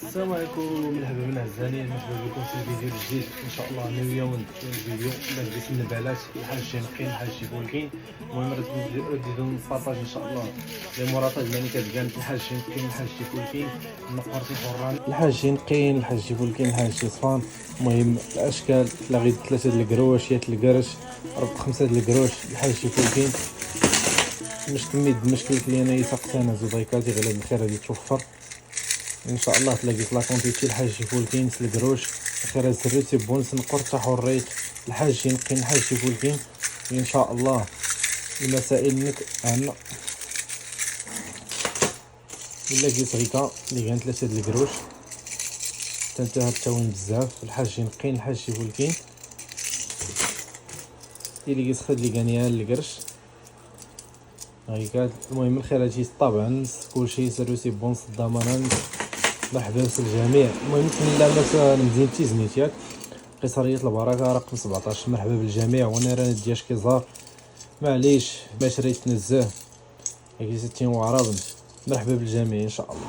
السلام عليكم، مرحبا من عزاني، مرحبا بكم في الفيديو الجديد. ان شاء الله ناويه ونبداو الفيديو باش النبالات الحاج شنقين الحاج بولكين. المهم رديتو نبارطاج ان شاء الله لي مراتب يعني كتبان الحاج شنقين الحاج بولكين نقرتي حران الحاج شنقين الحاج بولكين الحاج صفان. المهم الاشكال لا غير 3 د القروش يا القرش 5 د القروش الحاج بولكين. مش كمية المشكل اللي انا يسقسانا زبيكاتي غير الخير اللي توفر ان شاء الله. تلاقيت لا كونتيتي الحاج فولكين القروش خير سريتي بونس نقر تا حريت الحاج نقين الحاج فولكين ان شاء الله. المسائل نك عندنا الا قيت غيكا اللي كانت 3 د القروش تنتهى التوين بزاف الحاج نقين الحاج فولكين اللي قيت خد لي كانيا القرش هايكا. المهم الخير هادشي طبعا كلشي سيروسي بونس الضمان مرحبا بالجميع. المهم نتمنى لا مزيان تيزنيت ياك قصرية البركة رقم 17. مرحبا بالجميع وانا راه دياش كيزار معليش باش ريت نزاه كي ستين وعرب. مرحبا بالجميع ان شاء الله.